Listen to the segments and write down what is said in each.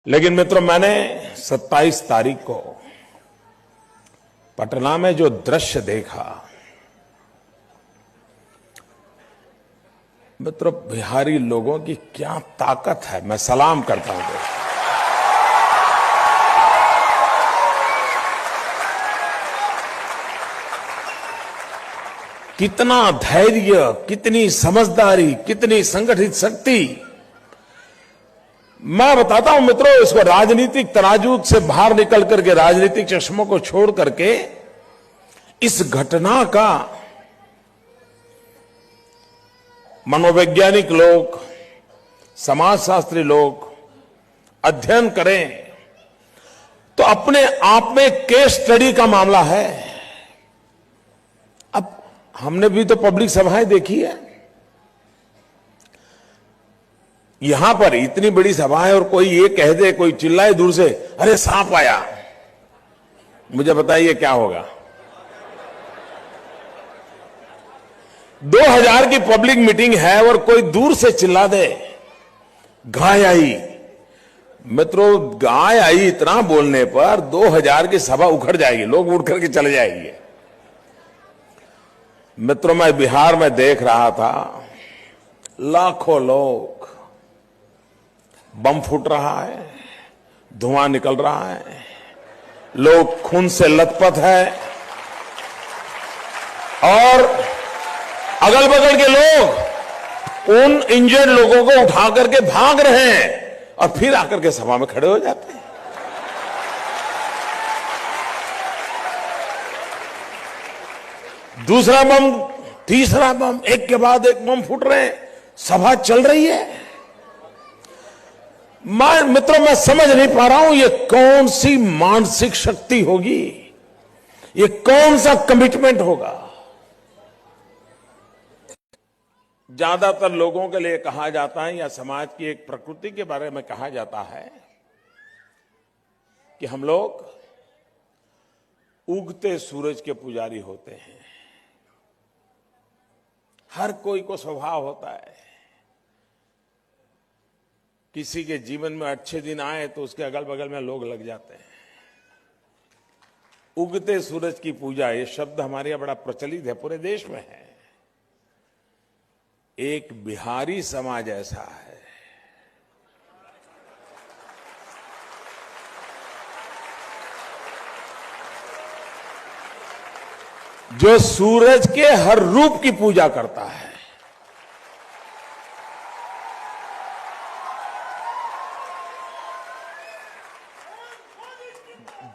लेकिन मित्रों, मैंने 27 तारीख को पटना में जो दृश्य देखा, मित्रों, बिहारी लोगों की क्या ताकत है, मैं सलाम करता हूं। कितना धैर्य, कितनी समझदारी, कितनी संगठित शक्ति। मैं बताता हूं मित्रों, इसको राजनीतिक तराजू से बाहर निकल करके, राजनीतिक चश्मों को छोड़ करके इस घटना का मनोवैज्ञानिक लोग, समाजशास्त्री लोग अध्ययन करें तो अपने आप में केस स्टडी का मामला है। अब हमने भी तो पब्लिक सभाएं देखी है, यहां पर इतनी बड़ी सभा है और कोई ये कह दे, कोई चिल्लाए दूर से, अरे सांप आया, मुझे बताइए क्या होगा। 2000 की पब्लिक मीटिंग है और कोई दूर से चिल्ला दे, गाय आई। मित्रों, गाय आई इतना बोलने पर 2000 की सभा उखड़ जाएगी, लोग उड़ करके चले जाएंगे। मित्रों, मैं बिहार में देख रहा था, लाखों लोग, बम फूट रहा है, धुआं निकल रहा है, लोग खून से लथपथ है और अगल बगल के लोग उन इंजर्ड लोगों को उठा करके भाग रहे हैं और फिर आकर के सभा में खड़े हो जाते हैं। दूसरा बम, तीसरा बम, एक के बाद एक बम फूट रहे हैं, सभा चल रही है। मित्रों, मैं समझ नहीं पा रहा हूं ये कौन सी मानसिक शक्ति होगी, ये कौन सा कमिटमेंट होगा। ज्यादातर लोगों के लिए कहा जाता है, या समाज की एक प्रकृति के बारे में कहा जाता है कि हम लोग उगते सूरज के पुजारी होते हैं। हर कोई को स्वभाव होता है, किसी के जीवन में अच्छे दिन आए तो उसके अगल बगल में लोग लग जाते हैं। उगते सूरज की पूजा, ये शब्द हमारे यहां बड़ा प्रचलित है, पूरे देश में है। एक बिहारी समाज ऐसा है जो सूरज के हर रूप की पूजा करता है।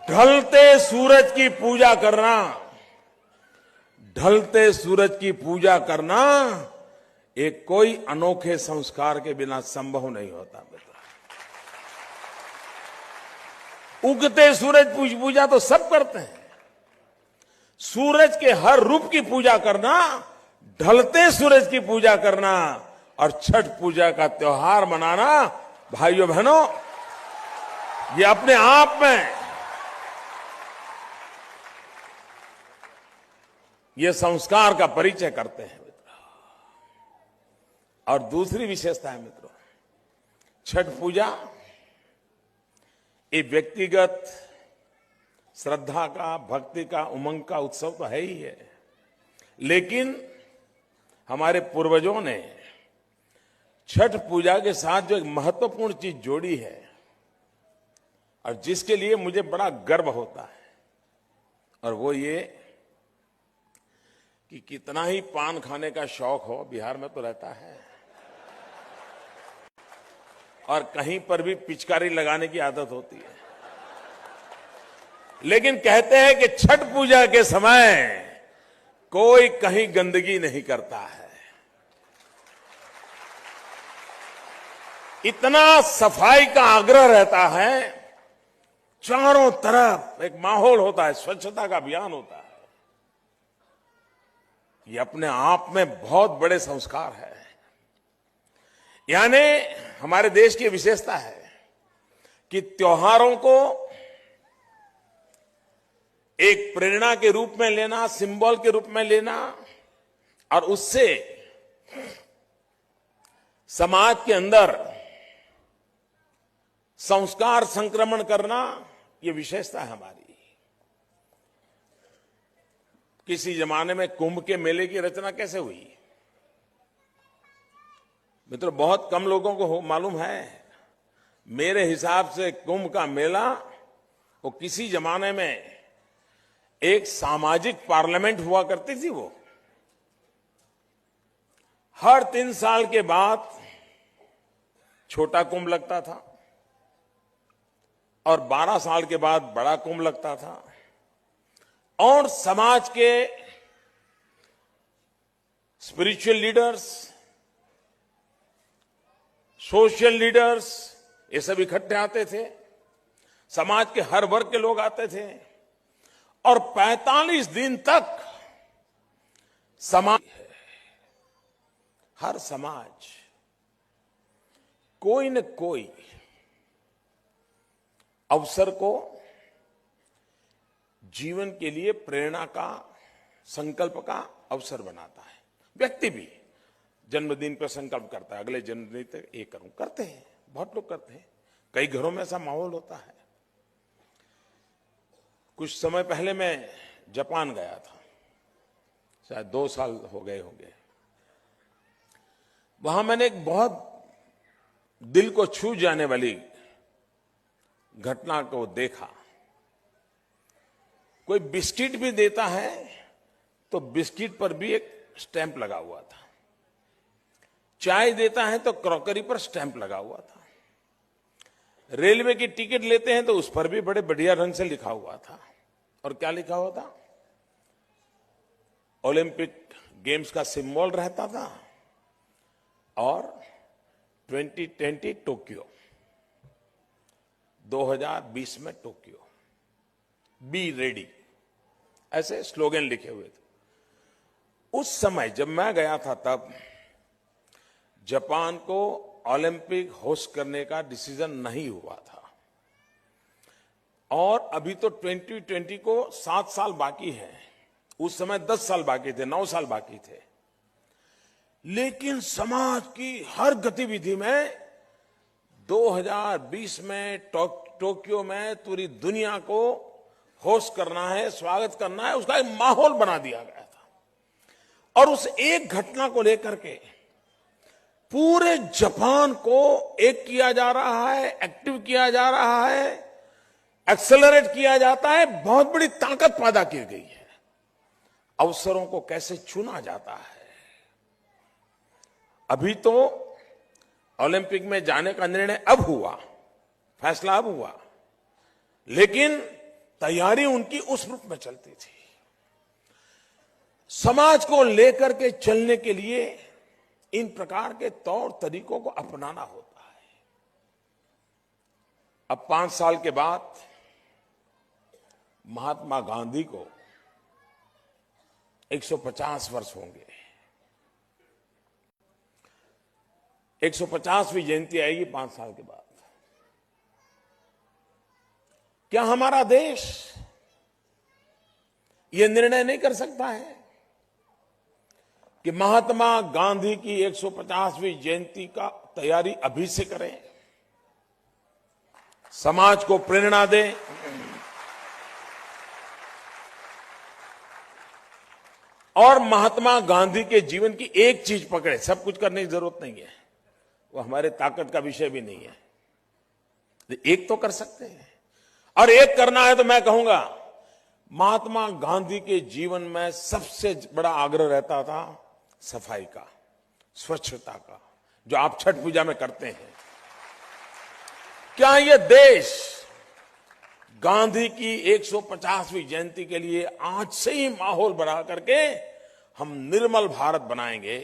ढलते सूरज की पूजा करना, ढलते सूरज की पूजा करना एक कोई अनोखे संस्कार के बिना संभव नहीं होता बेटा। उगते सूरज पूजा तो सब करते हैं, सूरज के हर रूप की पूजा करना, ढलते सूरज की पूजा करना और छठ पूजा का त्योहार मनाना, भाइयों बहनों, ये अपने आप में ये संस्कार का परिचय करते हैं। और दूसरी विशेषता है मित्रों, छठ पूजा एक व्यक्तिगत श्रद्धा का, भक्ति का, उमंग का उत्सव तो है ही है, लेकिन हमारे पूर्वजों ने छठ पूजा के साथ जो एक महत्वपूर्ण चीज जोड़ी है और जिसके लिए मुझे बड़ा गर्व होता है, और वो ये कि कितना ही पान खाने का शौक हो, बिहार में तो रहता है, और कहीं पर भी पिचकारी लगाने की आदत होती है, लेकिन कहते हैं कि छठ पूजा के समय कोई कहीं गंदगी नहीं करता है। इतना सफाई का आग्रह रहता है, चारों तरफ एक माहौल होता है, स्वच्छता का अभियान होता है। ये अपने आप में बहुत बड़े संस्कार है। यानी हमारे देश की विशेषता है कि त्योहारों को एक प्रेरणा के रूप में लेना, सिंबल के रूप में लेना, और उससे समाज के अंदर संस्कार संक्रमण करना, ये विशेषता है हमारी। किसी जमाने में कुंभ के मेले की रचना कैसे हुई? मित्रों, बहुत कम लोगों को मालूम है। मेरे हिसाब से कुंभ का मेला वो किसी जमाने में एक सामाजिक पार्लियामेंट हुआ करती थी। वो हर 3 साल के बाद छोटा कुंभ लगता था और 12 साल के बाद बड़ा कुंभ लगता था, और समाज के स्पिरिचुअल लीडर्स, सोशल लीडर्स, ये सब इकट्ठे आते थे। समाज के हर वर्ग के लोग आते थे और 45 दिन तक समाज, हर समाज कोई न कोई अवसर को जीवन के लिए प्रेरणा का, संकल्प का अवसर बनाता है। व्यक्ति भी जन्मदिन पर संकल्प करता है, अगले जन्मदिन तक ये करूं, करते हैं, बहुत लोग करते हैं। कई घरों में ऐसा माहौल होता है। कुछ समय पहले मैं जापान गया था, शायद 2 साल हो गए होंगे। वहां मैंने एक बहुत दिल को छू जाने वाली घटना को देखा। कोई बिस्किट भी देता है तो बिस्किट पर भी एक स्टैंप लगा हुआ था, चाय देता है तो क्रॉकरी पर स्टैंप लगा हुआ था, रेलवे की टिकट लेते हैं तो उस पर भी बड़े बढ़िया रंग से लिखा हुआ था। और क्या लिखा हुआ था? ओलंपिक गेम्स का सिंबल रहता था और 2020 टोक्यो, 2020 में टोक्यो, बी रेडी, ऐसे स्लोगन लिखे हुए थे। उस समय जब मैं गया था तब जापान को ओलंपिक होस्ट करने का डिसीजन नहीं हुआ था, और अभी तो 2020 को 7 साल बाकी है। उस समय 10 साल बाकी थे, 9 साल बाकी थे। लेकिन समाज की हर गतिविधि में 2020 में टोक्यो में पूरी दुनिया को होस्ट करना है, स्वागत करना है, उसका एक माहौल बना दिया गया था। और उस एक घटना को लेकर के पूरे जापान को एक किया जा रहा है, एक्टिव किया जा रहा है, एक्सेलरेट किया जाता है। बहुत बड़ी ताकत पैदा की गई है। अवसरों को कैसे चुना जाता है। अभी तो ओलंपिक में जाने का निर्णय अब हुआ, फैसला अब हुआ, लेकिन तैयारी उनकी उस रूप में चलती थी। समाज को लेकर के चलने के लिए इन प्रकार के तौर तरीकों को अपनाना होता है। अब 5 साल के बाद महात्मा गांधी को 150 वर्ष होंगे। 150वीं जयंती आएगी 5 साल के बाद। क्या हमारा देश यह निर्णय नहीं कर सकता है कि महात्मा गांधी की 150वीं जयंती का तैयारी अभी से करें, समाज को प्रेरणा दें, और महात्मा गांधी के जीवन की एक चीज पकड़े? सब कुछ करने की जरूरत नहीं है, वो हमारे ताकत का विषय भी नहीं है। एक तो कर सकते हैं, और एक करना है तो मैं कहूंगा महात्मा गांधी के जीवन में सबसे बड़ा आग्रह रहता था सफाई का, स्वच्छता का, जो आप छठ पूजा में करते हैं। क्या यह देश गांधी की 150वीं जयंती के लिए आज से ही माहौल बना करके हम निर्मल भारत बनाएंगे?